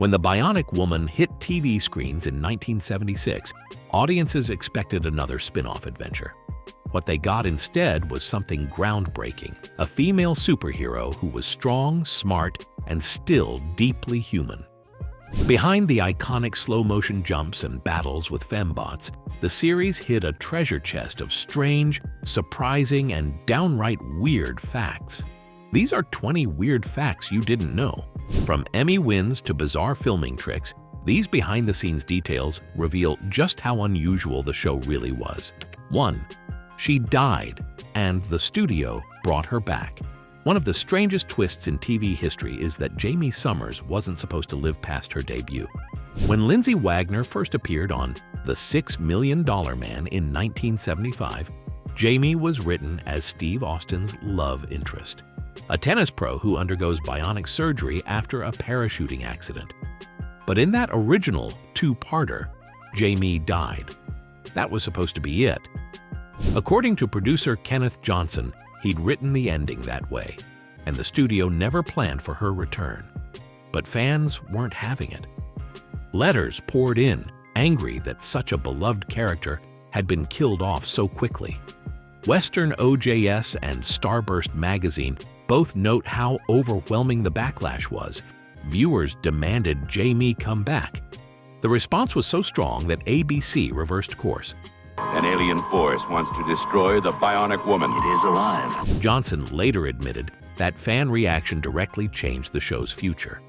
When The Bionic Woman hit TV screens in 1976, audiences expected another spin-off adventure. What they got instead was something groundbreaking, a female superhero who was strong, smart, and still deeply human. Behind the iconic slow-motion jumps and battles with fembots, the series hid a treasure chest of strange, surprising, and downright weird facts. These are 20 weird facts you didn't know. From Emmy wins to bizarre filming tricks, these behind-the-scenes details reveal just how unusual the show really was. 1. She died, and the studio brought her back. One of the strangest twists in TV history is that Jaime Sommers wasn't supposed to live past her debut. When Lindsay Wagner first appeared on The $6 Million Man in 1975, Jaime was written as Steve Austin's love interest, a tennis pro who undergoes bionic surgery after a parachuting accident. But in that original two-parter, Jaime died. That was supposed to be it. According to producer Kenneth Johnson, he'd written the ending that way, and the studio never planned for her return. But fans weren't having it. Letters poured in, angry that such a beloved character had been killed off so quickly. Western OJS and Starburst magazine both note how overwhelming the backlash was. Viewers demanded Jaime come back. The response was so strong that ABC reversed course. An alien force wants to destroy the Bionic Woman. It is alive. Johnson later admitted that fan reaction directly changed the show's future.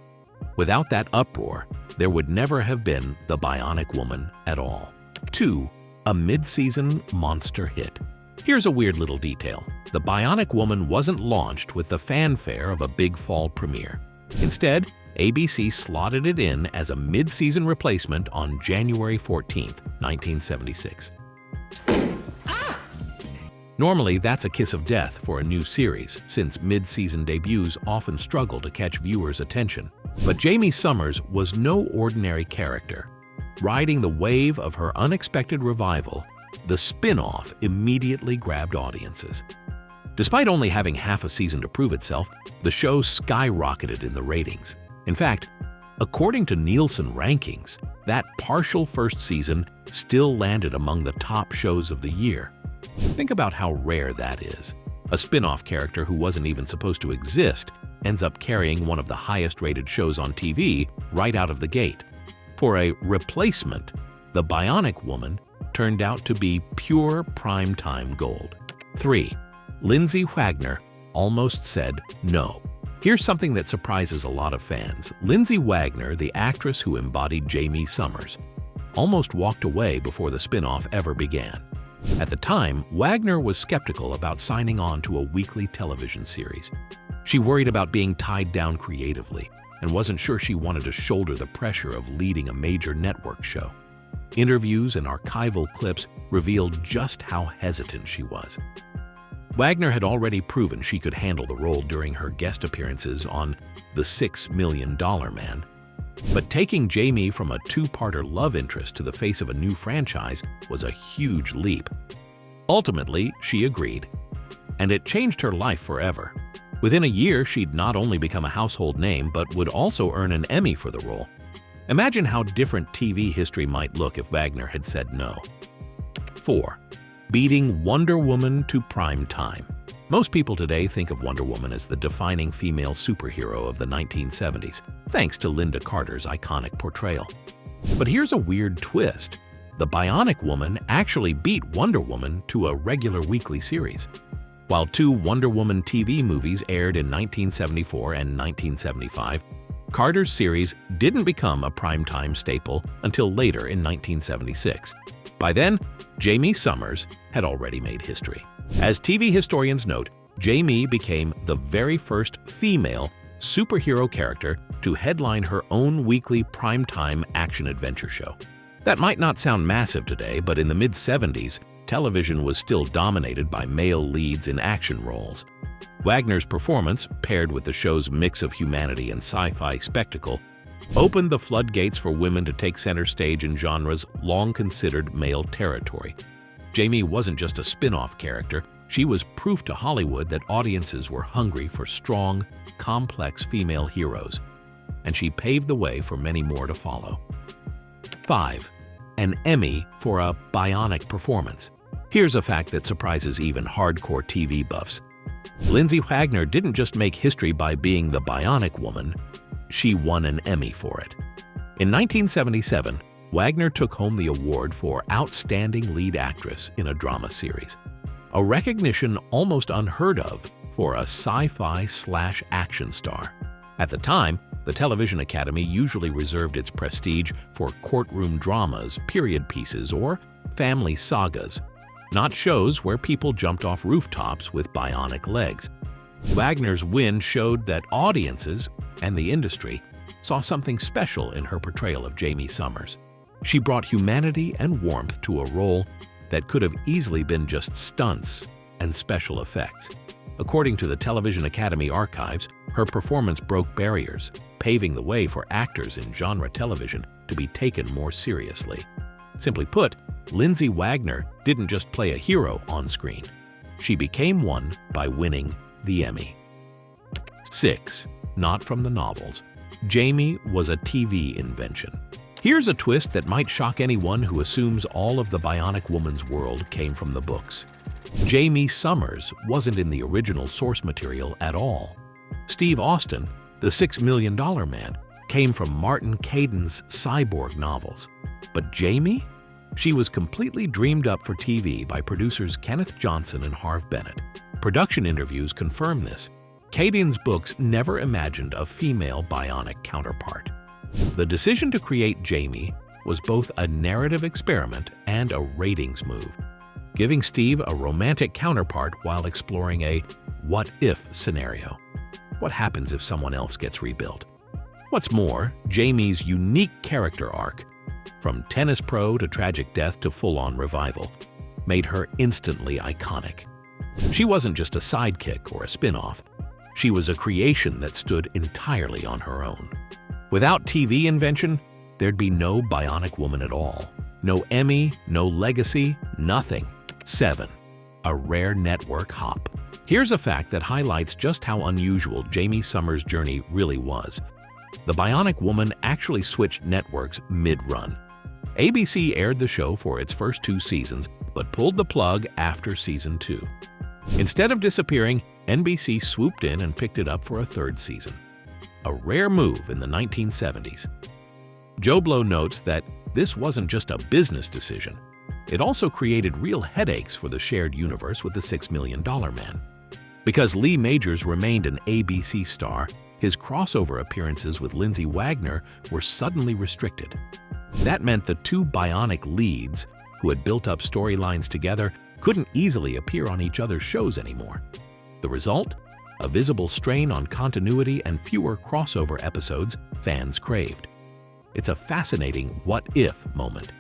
Without that uproar, there would never have been The Bionic Woman at all. 2. A mid-season monster hit. Here's a weird little detail. The Bionic Woman wasn't launched with the fanfare of a big fall premiere. Instead, ABC slotted it in as a mid-season replacement on January 14, 1976. Normally, that's a kiss of death for a new series, since mid-season debuts often struggle to catch viewers' attention. But Jaime Sommers was no ordinary character. Riding the wave of her unexpected revival, the spin-off immediately grabbed audiences. Despite only having half a season to prove itself, the show skyrocketed in the ratings. In fact, according to Nielsen rankings, that partial first season still landed among the top shows of the year. Think about how rare that is. A spin-off character who wasn't even supposed to exist ends up carrying one of the highest-rated shows on TV right out of the gate. For a replacement, The Bionic Woman turned out to be pure primetime gold. 3. Lindsay Wagner almost said no. Here's something that surprises a lot of fans. Lindsay Wagner, the actress who embodied Jaime Sommers, almost walked away before the spin-off ever began. At the time, Wagner was skeptical about signing on to a weekly television series. She worried about being tied down creatively and wasn't sure she wanted to shoulder the pressure of leading a major network show. Interviews and archival clips revealed just how hesitant she was. Wagner had already proven she could handle the role during her guest appearances on The $6 Million Man. But taking Jaime from a two-parter love interest to the face of a new franchise was a huge leap. Ultimately, she agreed, and it changed her life forever. Within a year, she'd not only become a household name, but would also earn an Emmy for the role. Imagine how different TV history might look if Wagner had said no. 4. Beating Wonder Woman to prime time. Most people today think of Wonder Woman as the defining female superhero of the 1970s, thanks to Linda Carter's iconic portrayal. But here's a weird twist. The Bionic Woman actually beat Wonder Woman to a regular weekly series. While 2 Wonder Woman TV movies aired in 1974 and 1975, Carter's series didn't become a primetime staple until later in 1976. By then, Jaime Sommers had already made history. As TV historians note, Jaime became the very first female superhero character to headline her own weekly primetime action-adventure show. That might not sound massive today, but in the mid-70s, television was still dominated by male leads in action roles. Wagner's performance, paired with the show's mix of humanity and sci-fi spectacle, opened the floodgates for women to take center stage in genres long considered male territory. Jaime wasn't just a spin-off character, she was proof to Hollywood that audiences were hungry for strong, complex female heroes. and she paved the way for many more to follow. 5. An Emmy for a bionic performance. Here's a fact that surprises even hardcore TV buffs. Lindsay Wagner didn't just make history by being the Bionic Woman, she won an Emmy for it. In 1977, Wagner took home the award for Outstanding Lead Actress in a Drama Series, a recognition almost unheard of for a sci-fi/action star. At the time, the Television Academy usually reserved its prestige for courtroom dramas, period pieces, or family sagas, not shows where people jumped off rooftops with bionic legs. Wagner's win showed that audiences and the industry saw something special in her portrayal of Jaime Sommers. She brought humanity and warmth to a role that could have easily been just stunts and special effects. According to the Television Academy archives, her performance broke barriers, paving the way for actors in genre television to be taken more seriously. Simply put, Lindsay Wagner didn't just play a hero on screen. She became one by winning the Emmy. 6. Not from the novels. Jaime was a TV invention. Here's a twist that might shock anyone who assumes all of the Bionic Woman's world came from the books. Jaime Sommers wasn't in the original source material at all. Steve Austin, the $6 Million Man, came from Martin Caidin's Cyborg novels. But Jaime? She was completely dreamed up for TV by producers Kenneth Johnson and Harve Bennett. Production interviews confirm this. Caidin's books never imagined a female bionic counterpart. The decision to create Jaime was both a narrative experiment and a ratings move, giving Steve a romantic counterpart while exploring a what-if scenario. What happens if someone else gets rebuilt? What's more, Jaime's unique character arc, from tennis pro to tragic death to full-on revival, made her instantly iconic. She wasn't just a sidekick or a spin-off. She was a creation that stood entirely on her own. Without TV invention, there'd be no Bionic Woman at all. No Emmy, no legacy, nothing. 7. A rare network hop. Here's a fact that highlights just how unusual Jaime Sommers' journey really was. The Bionic Woman actually switched networks mid-run. ABC aired the show for its first 2 seasons, but pulled the plug after season 2. Instead of disappearing, NBC swooped in and picked it up for a 3rd season. A rare move in the 1970s. Joe Blow notes that this wasn't just a business decision. It also created real headaches for the shared universe with the $6 Million Man. Because Lee Majors remained an ABC star, his crossover appearances with Lindsay Wagner were suddenly restricted. That meant the 2 bionic leads, who had built up storylines together, couldn't easily appear on each other's shows anymore. The result? A visible strain on continuity and fewer crossover episodes fans craved. It's a fascinating what-if moment.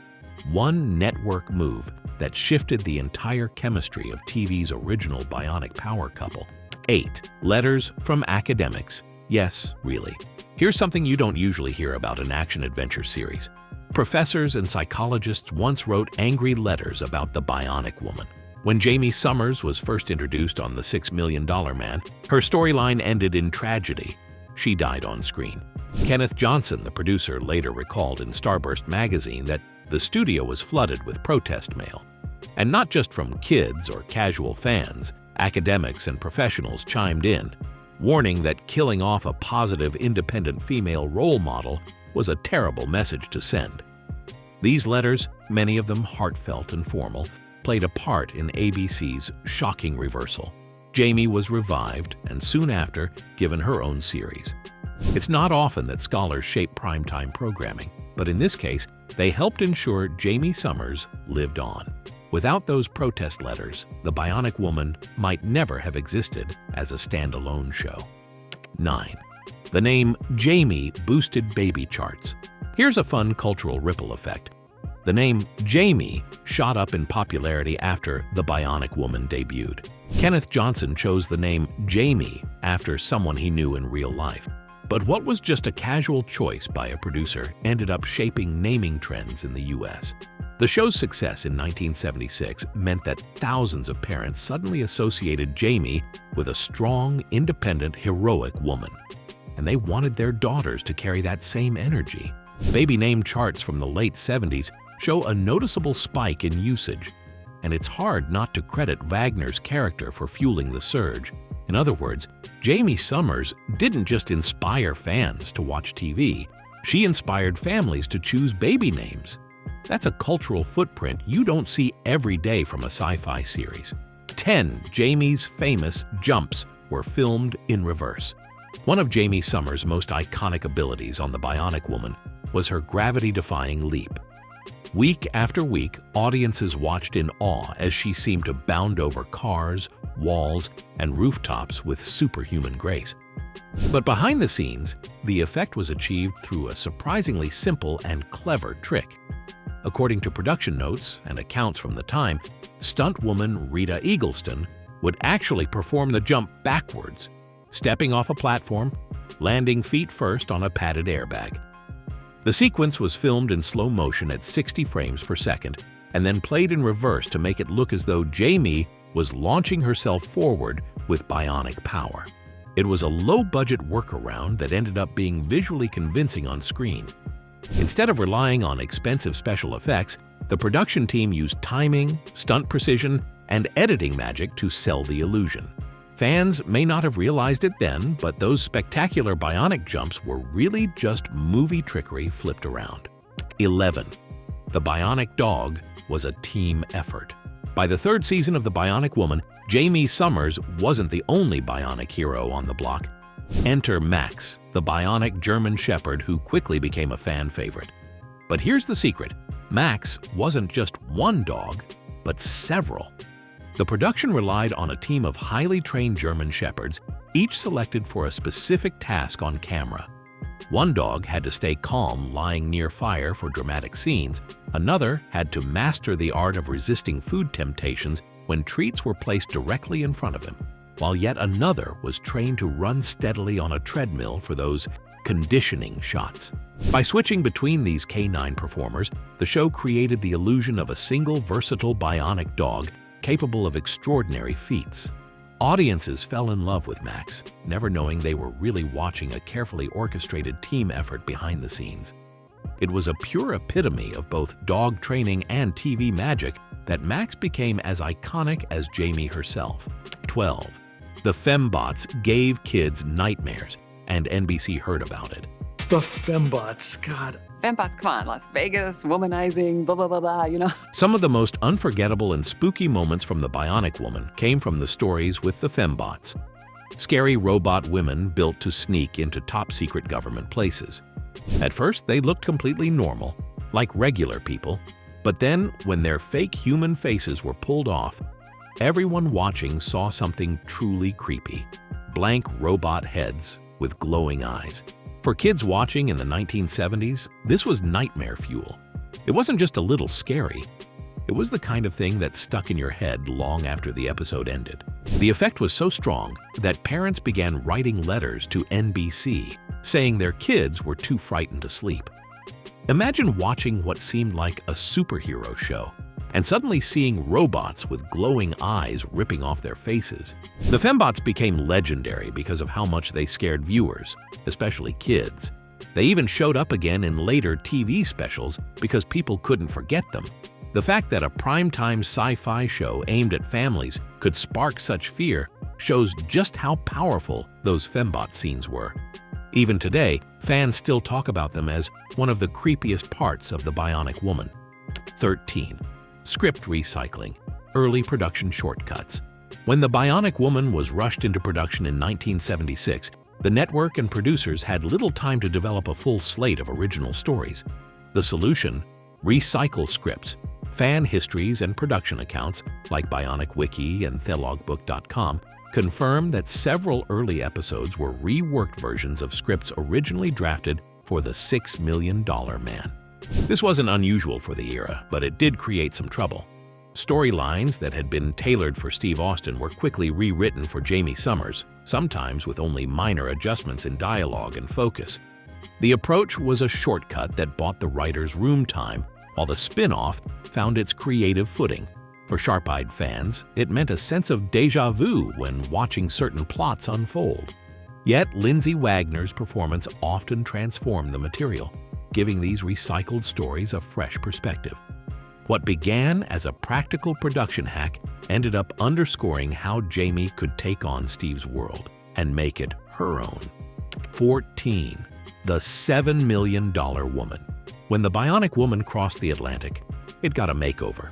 One network move that shifted the entire chemistry of TV's original bionic power couple. 8. Letters from academics. Yes, really. Here's something you don't usually hear about an action-adventure series. Professors and psychologists once wrote angry letters about the Bionic Woman. When Jaime Sommers was first introduced on The $6 Million Man, her storyline ended in tragedy. She died on screen. Kenneth Johnson, the producer, later recalled in Starburst magazine that the studio was flooded with protest mail. And not just from kids or casual fans, academics and professionals chimed in, warning that killing off a positive, independent female role model was a terrible message to send. These letters, many of them heartfelt and formal, played a part in ABC's shocking reversal. Jaime was revived and soon after given her own series. It's not often that scholars shape primetime programming, but in this case, they helped ensure Jaime Sommers lived on. Without those protest letters, The Bionic Woman might never have existed as a standalone show. 9. The name Jaime boosted baby charts. Here's a fun cultural ripple effect. The name Jaime shot up in popularity after The Bionic Woman debuted. Kenneth Johnson chose the name Jaime after someone he knew in real life. But what was just a casual choice by a producer ended up shaping naming trends in the US. The show's success in 1976 meant that thousands of parents suddenly associated Jaime with a strong, independent, heroic woman. and they wanted their daughters to carry that same energy. Baby name charts from the late 70s show a noticeable spike in usage, and it's hard not to credit Wagner's character for fueling the surge. In other words, Jaime Sommers didn't just inspire fans to watch TV, she inspired families to choose baby names. That's a cultural footprint you don't see every day from a sci-fi series. 10 Jaime's famous jumps were filmed in reverse. One of Jaime Sommers' most iconic abilities on The Bionic Woman was her gravity-defying leap. Week after week, audiences watched in awe as she seemed to bound over cars, walls, and rooftops with superhuman grace. But behind the scenes, the effect was achieved through a surprisingly simple and clever trick. According to production notes and accounts from the time, stunt woman Rita Eagleston would actually perform the jump backwards, stepping off a platform, landing feet first on a padded airbag. The sequence was filmed in slow motion at 60 frames per second and then played in reverse to make it look as though Jaime was launching herself forward with bionic power. It was a low-budget workaround that ended up being visually convincing on screen. Instead of relying on expensive special effects, the production team used timing, stunt precision, and editing magic to sell the illusion. Fans may not have realized it then, but those spectacular bionic jumps were really just movie trickery flipped around. 11. The Bionic Dog was a team effort. By the third season of The Bionic Woman, Jaime Sommers wasn't the only bionic hero on the block. Enter Max, the bionic German Shepherd who quickly became a fan favorite. But here's the secret. Max wasn't just one dog, but several. The production relied on a team of highly trained German Shepherds, each selected for a specific task on camera. One dog had to stay calm lying near fire for dramatic scenes. Another had to master the art of resisting food temptations when treats were placed directly in front of him, while yet another was trained to run steadily on a treadmill for those conditioning shots. By switching between these canine performers, the show created the illusion of a single versatile bionic dog capable of extraordinary feats. Audiences fell in love with Max, never knowing they were really watching a carefully orchestrated team effort behind the scenes. It was a pure epitome of both dog training and TV magic that Max became as iconic as Jaime herself. 12. The Fembots gave kids nightmares, and NBC heard about it. The Fembots, God. Fembots, come on, Las Vegas, womanizing, blah, blah, blah, blah, you know. Some of the most unforgettable and spooky moments from The Bionic Woman came from the stories with the Fembots. Scary robot women built to sneak into top-secret government places. At first, they looked completely normal, like regular people, but then, when their fake human faces were pulled off, everyone watching saw something truly creepy. Blank robot heads with glowing eyes. For kids watching in the 1970s, this was nightmare fuel. It wasn't just a little scary. It was the kind of thing that stuck in your head long after the episode ended. The effect was so strong that parents began writing letters to NBC, saying their kids were too frightened to sleep. Imagine watching what seemed like a superhero show, and suddenly seeing robots with glowing eyes ripping off their faces. The Fembots became legendary because of how much they scared viewers, especially kids. They even showed up again in later TV specials because people couldn't forget them. The fact that a primetime sci-fi show aimed at families could spark such fear shows just how powerful those Fembot scenes were. Even today, fans still talk about them as one of the creepiest parts of The Bionic Woman. 13. Script recycling, early production shortcuts. When The Bionic Woman was rushed into production in 1976, the network and producers had little time to develop a full slate of original stories. The solution? Recycle scripts. Fan histories and production accounts, like Bionic Wiki and thelogbook.com, confirm that several early episodes were reworked versions of scripts originally drafted for the $6 Million Man. This wasn't unusual for the era, but it did create some trouble. Storylines that had been tailored for Steve Austin were quickly rewritten for Jaime Sommers, sometimes with only minor adjustments in dialogue and focus. The approach was a shortcut that bought the writers room time, while the spin-off found its creative footing. For sharp-eyed fans, it meant a sense of déjà vu when watching certain plots unfold. Yet Lindsay Wagner's performance often transformed the material, giving these recycled stories a fresh perspective. What began as a practical production hack ended up underscoring how Jaime could take on Steve's world and make it her own. 14. The $7 Million Woman. When the Bionic Woman crossed the Atlantic, it got a makeover,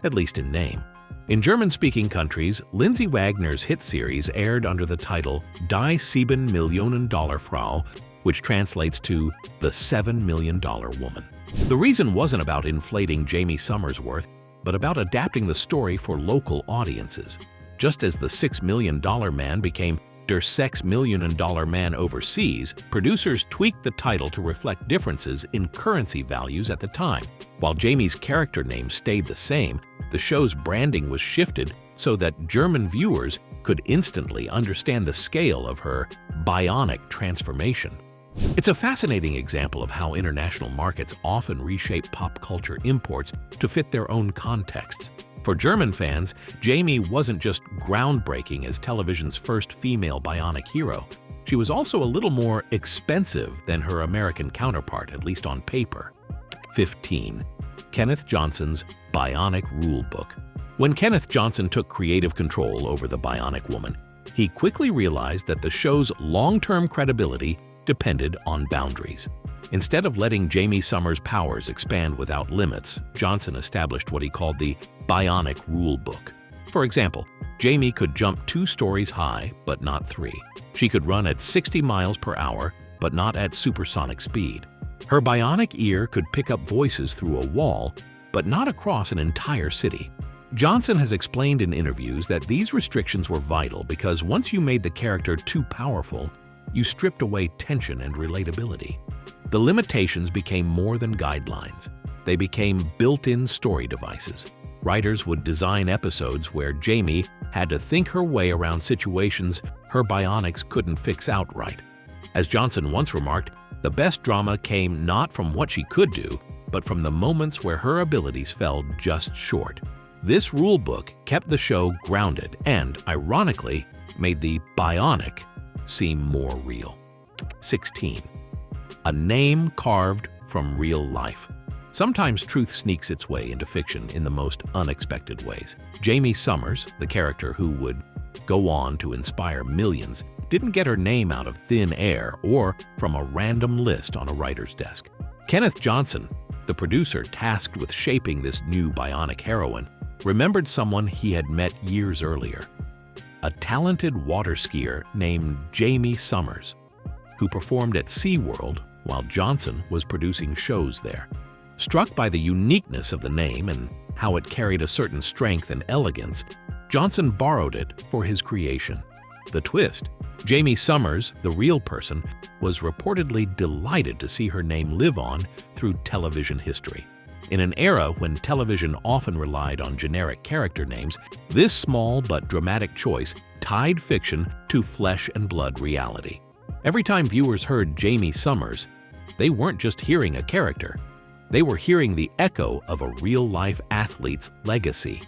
at least in name. In German-speaking countries, Lindsay Wagner's hit series aired under the title Die 7 Millionen Dollar Frau, which translates to The $7 Million Woman. The reason wasn't about inflating Jaime Sommers' worth, but about adapting the story for local audiences. Just as the $6 Million Man became Der $6 Millionen Man overseas, producers tweaked the title to reflect differences in currency values at the time. While Jaime's character name stayed the same, the show's branding was shifted so that German viewers could instantly understand the scale of her bionic transformation. It's a fascinating example of how international markets often reshape pop culture imports to fit their own contexts. For German fans, Jaime wasn't just groundbreaking as television's first female bionic hero. She was also a little more expensive than her American counterpart, at least on paper. 15. Kenneth Johnson's Bionic Rulebook. When Kenneth Johnson took creative control over the Bionic Woman, he quickly realized that the show's long-term credibility depended on boundaries. Instead of letting Jaime Sommers' powers expand without limits, Johnson established what he called the Bionic Rulebook. For example, Jaime could jump 2 stories high, but not 3. She could run at 60 miles per hour, but not at supersonic speed. Her bionic ear could pick up voices through a wall, but not across an entire city. Johnson has explained in interviews that these restrictions were vital because once you made the character too powerful, you stripped away tension and relatability. The limitations became more than guidelines. They became built-in story devices. Writers would design episodes where Jaime had to think her way around situations her bionics couldn't fix outright. As Johnson once remarked, the best drama came not from what she could do, but from the moments where her abilities fell just short. This rulebook kept the show grounded and, ironically, made the bionic seem more real. 16. A name carved from real life. Sometimes truth sneaks its way into fiction in the most unexpected ways. Jaime Sommers, the character who would go on to inspire millions, didn't get her name out of thin air or from a random list on a writer's desk. Kenneth Johnson, the producer tasked with shaping this new bionic heroine, remembered someone he had met years earlier. A talented water skier named Jaime Sommers, who performed at SeaWorld while Johnson was producing shows there. Struck by the uniqueness of the name and how it carried a certain strength and elegance, Johnson borrowed it for his creation. The twist: Jaime Sommers, the real person, was reportedly delighted to see her name live on through television history. In an era when television often relied on generic character names, this small but dramatic choice tied fiction to flesh and blood reality. Every time viewers heard Jaime Sommers, they weren't just hearing a character. They were hearing the echo of a real-life athlete's legacy.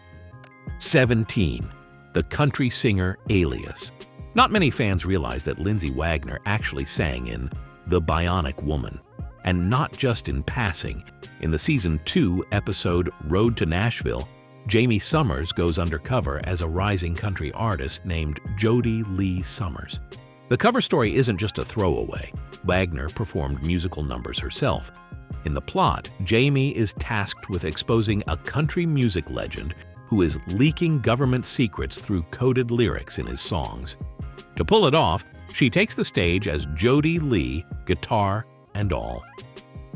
17. The country singer Alias. Not many fans realize that Lindsay Wagner actually sang in The Bionic Woman, and not just in passing. In the Season 2 episode Road to Nashville, Jaime Sommers goes undercover as a rising country artist named Jody Lee Sommers. The cover story isn't just a throwaway. Wagner performed musical numbers herself. In the plot, Jaime is tasked with exposing a country music legend who is leaking government secrets through coded lyrics in his songs. To pull it off, she takes the stage as Jody Lee, guitar and all.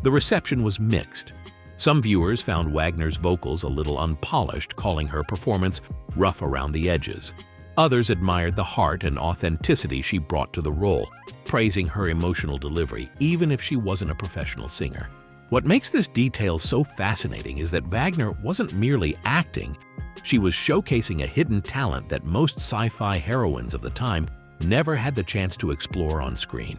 The reception was mixed. Some viewers found Wagner's vocals a little unpolished, calling her performance rough around the edges. Others admired the heart and authenticity she brought to the role, praising her emotional delivery, even if she wasn't a professional singer. What makes this detail so fascinating is that Wagner wasn't merely acting. She was showcasing a hidden talent that most sci-fi heroines of the time never had the chance to explore on screen.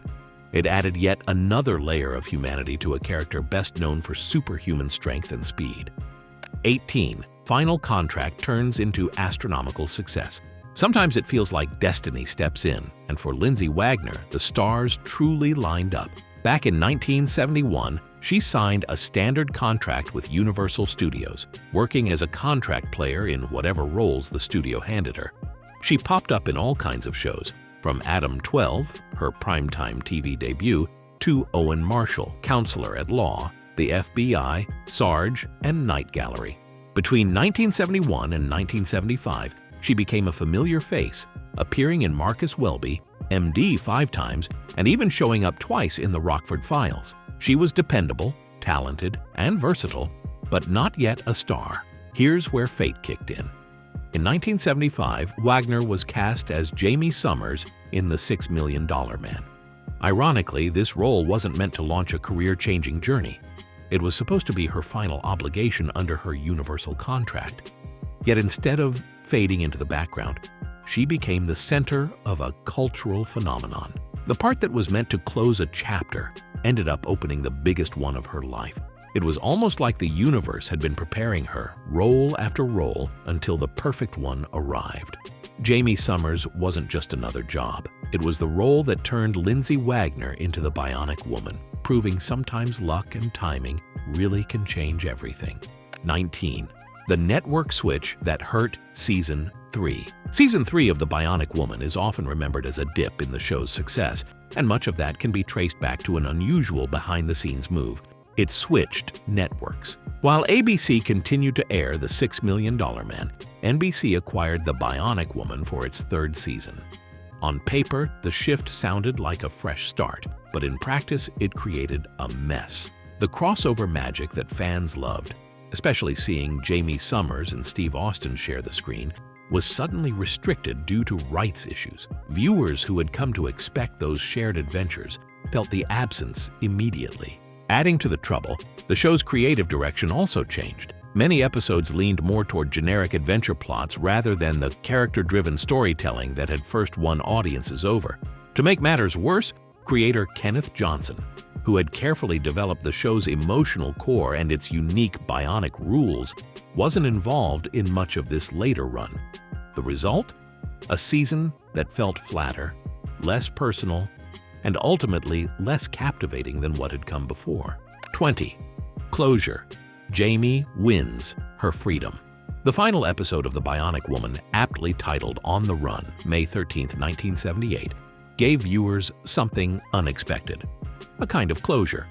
It added yet another layer of humanity to a character best known for superhuman strength and speed. 18. Final Contract turns into astronomical success. Sometimes it feels like destiny steps in, and for Lindsay Wagner, the stars truly lined up. Back in 1971, she signed a standard contract with Universal Studios, working as a contract player in whatever roles the studio handed her. She popped up in all kinds of shows, from Adam 12, her primetime TV debut, to Owen Marshall, Counselor at Law, the FBI, Sarge, and Night Gallery. Between 1971 and 1975, she became a familiar face, appearing in Marcus Welby, MD 5 times, and even showing up twice in the Rockford Files. She was dependable, talented, and versatile, but not yet a star. Here's where fate kicked in. In 1975, Wagner was cast as Jaime Sommers in The $6 Million Man. Ironically, this role wasn't meant to launch a career-changing journey. It was supposed to be her final obligation under her Universal contract. Yet instead of fading into the background, she became the center of a cultural phenomenon. The part that was meant to close a chapter ended up opening the biggest one of her life. It was almost like the universe had been preparing her, role after role, until the perfect one arrived. Jaime Sommers wasn't just another job. It was the role that turned Lindsay Wagner into the Bionic Woman, proving sometimes luck and timing really can change everything. 19. The network switch that hurt Season 3. Season 3 of The Bionic Woman is often remembered as a dip in the show's success, and much of that can be traced back to an unusual behind-the-scenes move. It switched networks. While ABC continued to air The $6 Million Man, NBC acquired The Bionic Woman for its 3rd season. On paper, the shift sounded like a fresh start, but in practice, it created a mess. The crossover magic that fans loved, especially seeing Jaime Sommers and Steve Austin share the screen, was suddenly restricted due to rights issues. Viewers who had come to expect those shared adventures felt the absence immediately. Adding to the trouble, the show's creative direction also changed. Many episodes leaned more toward generic adventure plots rather than the character-driven storytelling that had first won audiences over. To make matters worse, creator Kenneth Johnson, who had carefully developed the show's emotional core and its unique bionic rules, wasn't involved in much of this later run. The result? A season that felt flatter, less personal, and ultimately less captivating than what had come before. 20. Closure. Jaime wins her freedom. The final episode of The Bionic Woman, aptly titled On the Run, May 13, 1978, gave viewers something unexpected, a kind of closure.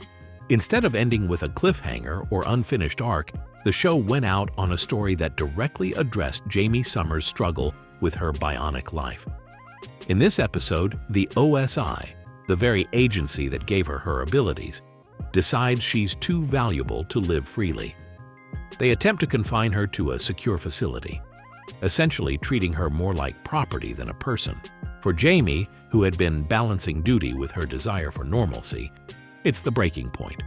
Instead of ending with a cliffhanger or unfinished arc, the show went out on a story that directly addressed Jaime Sommers' struggle with her bionic life. In this episode, the OSI, the very agency that gave her her abilities, decides she's too valuable to live freely. They attempt to confine her to a secure facility, essentially treating her more like property than a person. For Jaime, who had been balancing duty with her desire for normalcy, it's the breaking point.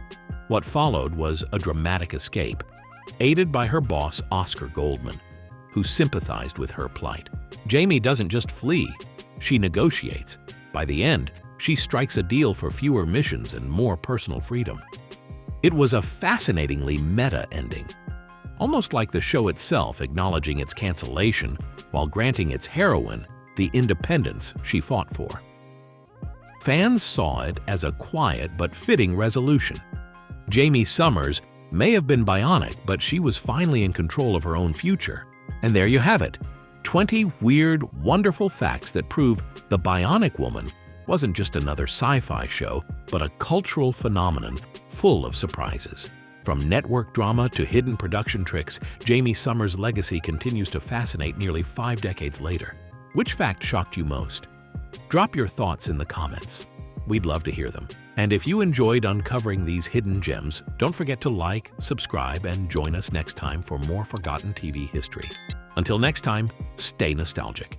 What followed was a dramatic escape, aided by her boss Oscar Goldman, who sympathized with her plight. Jaime doesn't just flee, she negotiates. By the end, she strikes a deal for fewer missions and more personal freedom. It was a fascinatingly meta ending, almost like the show itself acknowledging its cancellation while granting its heroine the independence she fought for. Fans saw it as a quiet but fitting resolution. Jaime Sommers may have been bionic, but she was finally in control of her own future. And there you have it, 20 weird, wonderful facts that prove The Bionic Woman wasn't just another sci-fi show, but a cultural phenomenon full of surprises. From network drama to hidden production tricks, Jaime Sommers' legacy continues to fascinate nearly 5 decades later. Which fact shocked you most? Drop your thoughts in the comments. We'd love to hear them. And if you enjoyed uncovering these hidden gems, don't forget to like, subscribe, and join us next time for more forgotten TV history. Until next time, stay nostalgic.